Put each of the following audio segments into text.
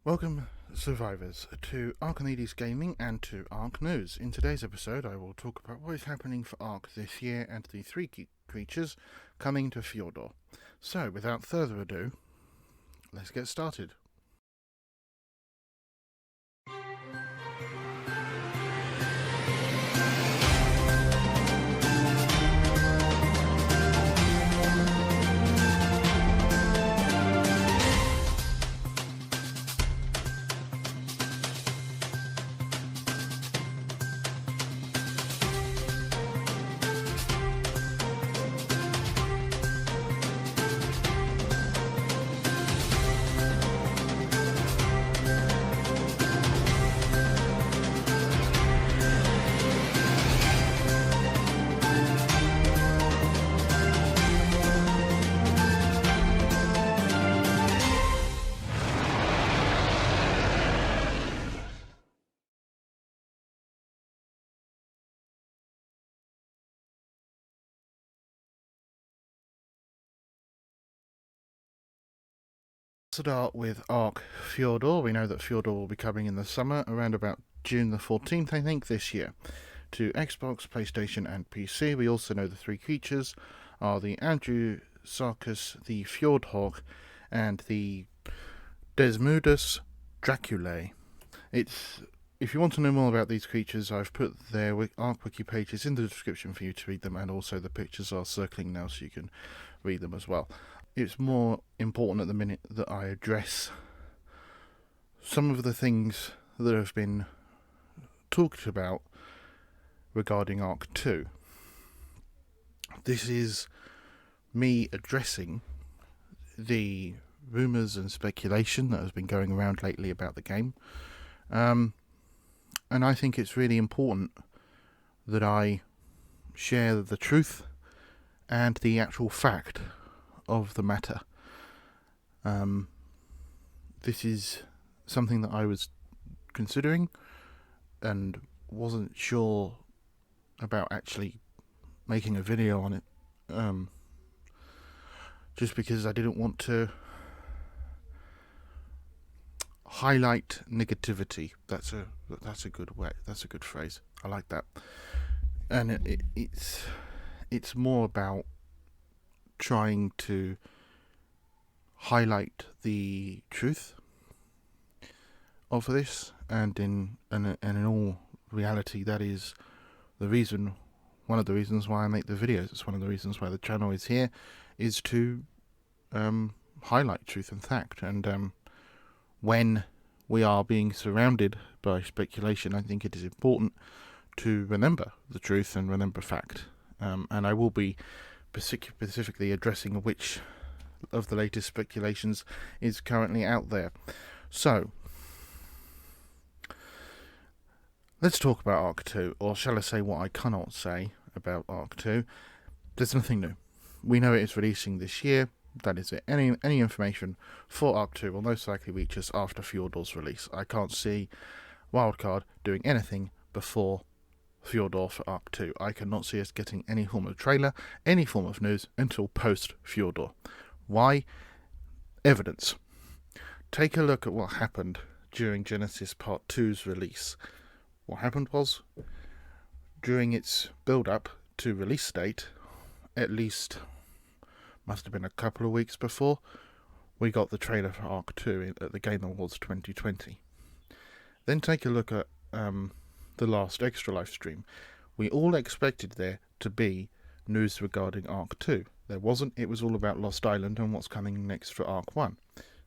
Welcome, survivors, to Arkhimedes Gaming and to Ark News. In today's episode, I will talk about what is happening for Ark this year and the three creatures coming to Fjordhawk. So, without further ado, let's get started. Start with Ark Fjordhawk. We know that Fjordhawk will be coming in the summer, around about June the 14th, I think, this year, to Xbox, PlayStation and PC. We also know the three creatures are the Andrewsarchus, the Fjordhawk, and the Desmodus Draculae. If you want to know more about these creatures, I've put their Ark Wiki pages in the description for you to read them, and also the pictures are circling now so you can read them as well. It's more important at the minute that I address some of the things that have been talked about regarding Ark 2. This is me addressing the rumours and speculation that has been going around lately about the game. And I think it's really important that I share the truth and the actual fact of the matter. This is something that I was considering and wasn't sure about actually making a video on it, just because I didn't want to highlight negativity. That's a good way. That's a good phrase. I like that. And it's more about trying to highlight the truth of this, and in all reality, that is one of the reasons why I make the videos. It's one of the reasons why the channel is here, is to highlight truth and fact. And when we are being surrounded by speculation, I think it is important to remember the truth and remember fact. And I will be specifically addressing which of the latest speculations is currently out there. So, let's talk about Ark 2, or shall I say what I cannot say about Ark 2. There's nothing new. We know it is releasing this year. That is it. Any information for Ark 2 will most likely reach us after Fjordhawk's release. I can't see Wildcard doing anything before Fjordhawk for Ark 2. I cannot see us getting any form of trailer, any form of news until post Fjordhawk. Why? Evidence. Take a look at what happened during Genesis Part 2's release. What happened was, during its build-up to release date, at least must have been a couple of weeks before, we got the trailer for Ark 2 at the Game Awards 2020. Then take a look at the last Extra Life stream. We all expected there to be news regarding Ark 2. There wasn't. It was all about Lost Island and what's coming next for Ark 1.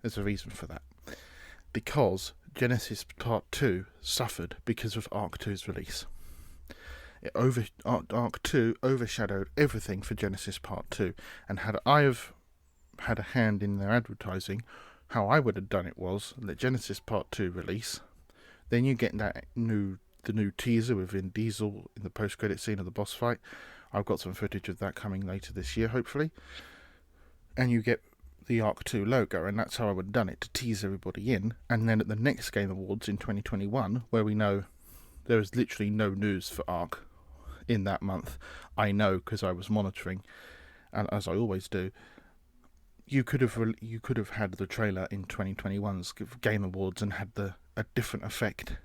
There's a reason for that. Because Genesis Part 2 suffered because of Ark 2's release. Ark 2 overshadowed everything for Genesis Part 2, and had I have had a hand in their advertising, how I would have done it was let Genesis Part 2 release, then you get the new teaser with Vin Diesel in the post-credit scene of the boss fight. I've got some footage of that coming later this year, hopefully. And you get the Ark 2 logo, and that's how I would have done it, to tease everybody in. And then at the next Game Awards in 2021, where we know there is literally no news for Ark in that month, I know because I was monitoring, and as I always do, you could have had the trailer in 2021's Game Awards and had a different effect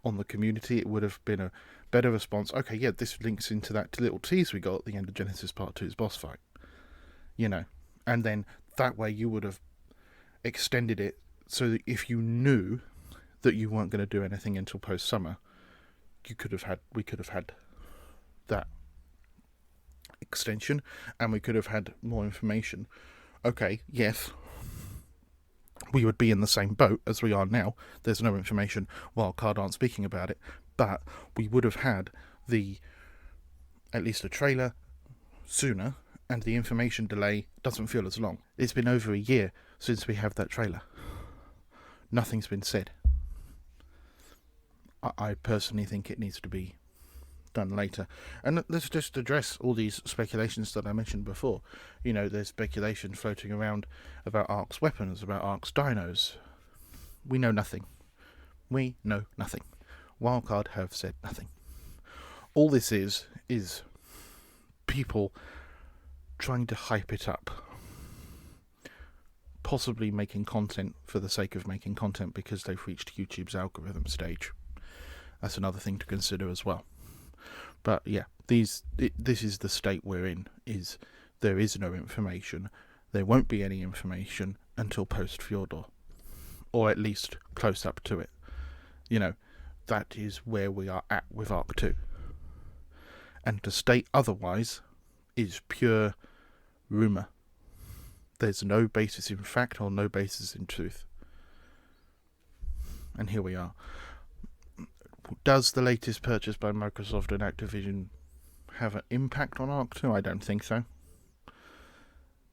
on the community. It would have been a better response. Okay, yeah, this links into that little tease we got at the end of Genesis Part 2's boss fight. And then that way you would have extended it so that if you knew that you weren't going to do anything until post-summer, we could have had that extension, and we could have had more information. Okay, yes, we would be in the same boat as we are now. There's no information. Wildcard aren't speaking about it, but we would have had at least a trailer sooner, and the information delay doesn't feel as long. It's been over a year since we have that trailer. Nothing's been said. I personally think it needs to be done later. And let's just address all these speculations that I mentioned before. There's speculation floating around about Ark's weapons, about Ark's dinos. We know nothing. Wildcard have said nothing. All this is people trying to hype it up. Possibly making content for the sake of making content because they've reached YouTube's algorithm stage. That's another thing to consider as well. But yeah, this is the state we're in, is there is no information. There won't be any information until post-Fjordor, or at least close up to it. That is where we are at with Ark 2. And to state otherwise is pure rumour. There's no basis in fact or no basis in truth. And here we are. Does the latest purchase by Microsoft and Activision have an impact on Ark 2? I don't think so.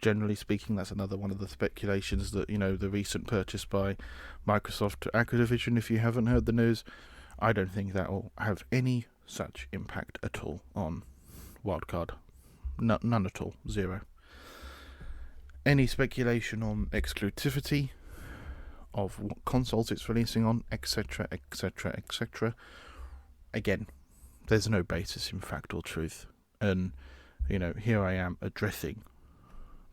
Generally speaking, that's another one of the speculations that, the recent purchase by Microsoft to Activision, if you haven't heard the news, I don't think that will have any such impact at all on Wildcard. None at all. Zero. Any speculation on exclusivity of what consoles it's releasing on, etc., etc., etc. Again, there's no basis in fact or truth. And, here I am addressing,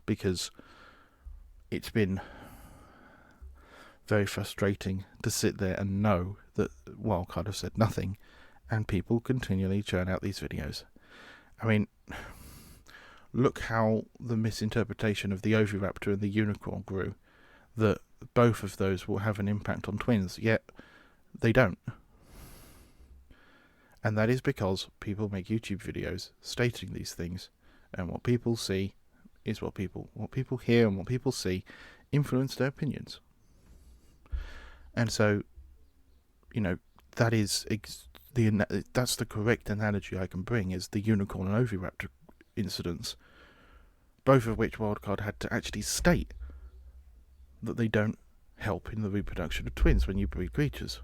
because it's been very frustrating to sit there and know that Wildcard have said nothing, and people continually churn out these videos. I mean, look how the misinterpretation of the Oviraptor and the Unicorn grew, that both of those will have an impact on twins, yet they don't. And that is because people make YouTube videos stating these things, and what people see is what people hear, and what people see influence their opinions. And so, that is that's the correct analogy I can bring, is the Unicorn and Oviraptor incidents, both of which Wildcard had to actually state that they don't help in the reproduction of twins when you breed creatures.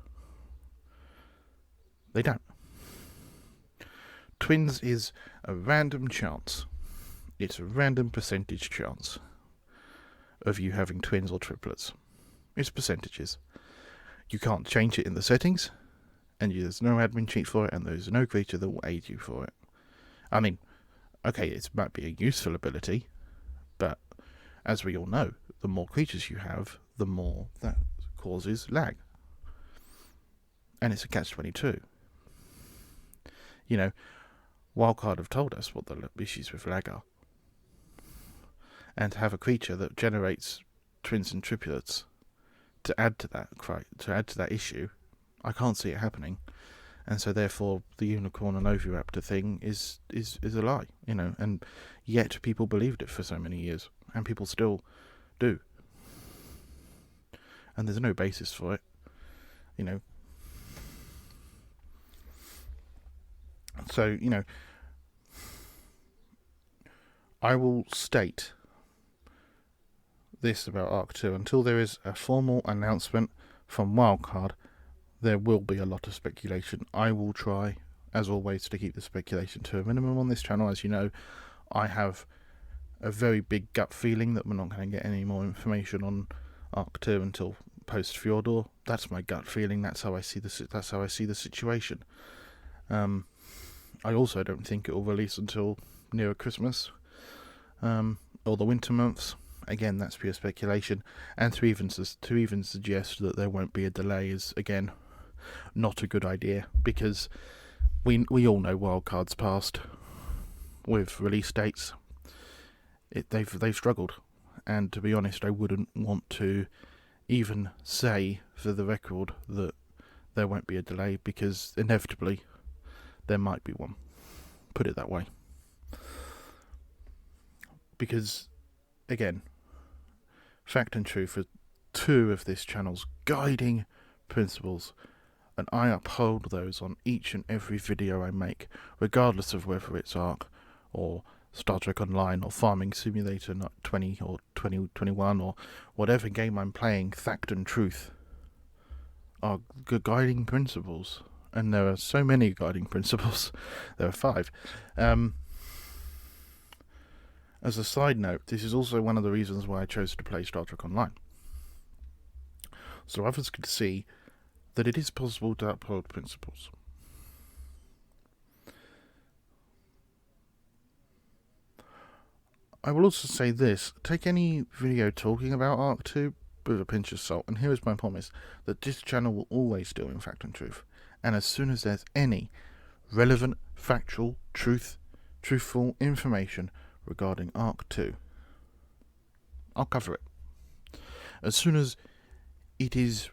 They don't. Twins is a random chance. It's a random percentage chance of you having twins or triplets. It's percentages. You can't change it in the settings, and there's no admin cheat for it, and there's no creature that will aid you for it. I mean, okay, it might be a useful ability, but as we all know, the more creatures you have, the more that causes lag. And it's a catch-22. Wildcard have told us what the issues with lag are. And to have a creature that generates twins and triplets to add to that issue, I can't see it happening. And so therefore the Unicorn and Oviraptor thing is a lie, and yet people believed it for so many years, and people still do. And there's no basis for it, So, I will state this about Ark 2. Until there is a formal announcement from Wildcard, there will be a lot of speculation. I will try, as always, to keep the speculation to a minimum on this channel. As you know, I have a very big gut feeling that we're not going to get any more information on Ark 2 until post Fjordor. That's my gut feeling. That's how I see the situation. I also don't think it will release until nearer Christmas, or the winter months, again, that's pure speculation, and to even suggest that there won't be a delay is, again, not a good idea, because we all know wildcards past with release dates. They've struggled, and to be honest, I wouldn't want to even say for the record that there won't be a delay, because inevitably there might be one. Put it that way. Because, again, fact and truth are two of this channel's guiding principles, and I uphold those on each and every video I make, regardless of whether it's Ark or Star Trek Online or Farming Simulator 20 or 2021 or whatever game I'm playing. Fact and truth are good guiding principles, and there are so many guiding principles. There are 5. As a side note, this is also one of the reasons why I chose to play Star Trek Online, so others could see that it is possible to uphold principles. I will also say this: take any video talking about Ark 2 with a pinch of salt, and here is my promise, that this channel will always deal in fact and truth, and as soon as there's any relevant, factual, truthful information regarding Ark 2, I'll cover it. As soon as it is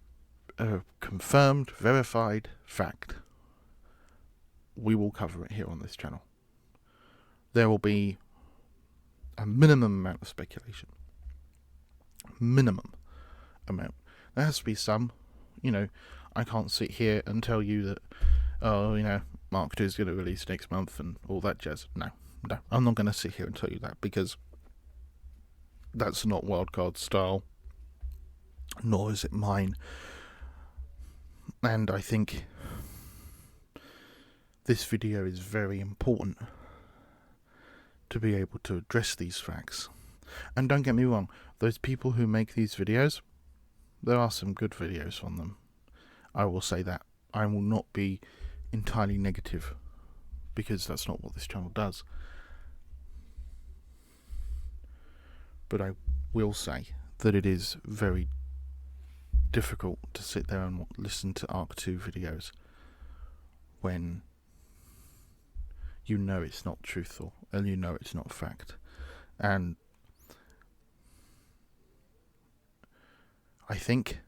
a confirmed, verified fact, we will cover it here on this channel. There will be a minimum amount of speculation. Minimum amount. There has to be some. I can't sit here and tell you that, Ark 2 is going to release next month and all that jazz. No, I'm not going to sit here and tell you that, because that's not wildcard style, nor is it mine. And I think this video is very important to be able to address these facts. And don't get me wrong, those people who make these videos, there are some good videos on them. I will say that. I will not be entirely negative, because that's not what this channel does. But I will say that it is very difficult to sit there and listen to Ark 2 videos when you know it's not truthful and you know it's not fact. And I think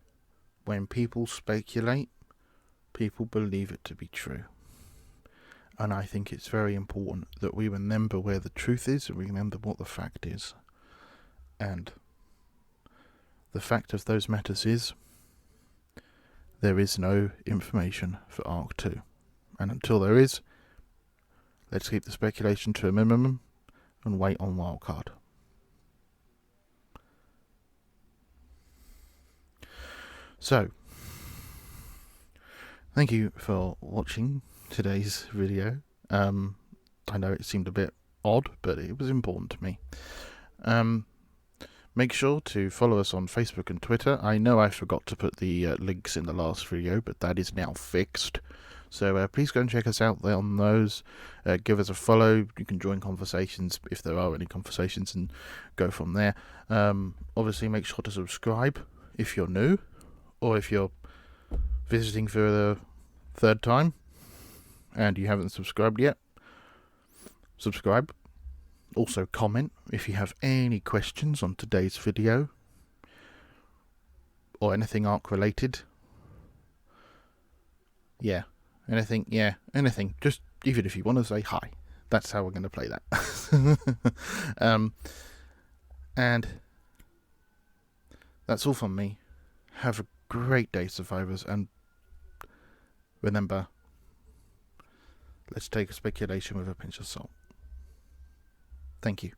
when people speculate, people believe it to be true. And I think it's very important that we remember where the truth is and remember what the fact is. And the fact of those matters is, there is no information for Ark 2. And until there is, let's keep the speculation to a minimum and wait on wildcard. So, thank you for watching today's video. I know it seemed a bit odd, but it was important to me. Make sure to follow us on Facebook and Twitter. I know I forgot to put the links in the last video, but that is now fixed. So please go and check us out there on those. Give us a follow. You can join conversations if there are any conversations and go from there. Obviously, make sure to subscribe if you're new, or if you're visiting for the 3rd time and you haven't subscribed yet. Subscribe. Also comment if you have any questions on today's video or anything Ark related. Anything. Just even if you want to say hi. That's how we're going to play that. And that's all from me. Have a great day, survivors, and remember, let's take a speculation with a pinch of salt. Thank you.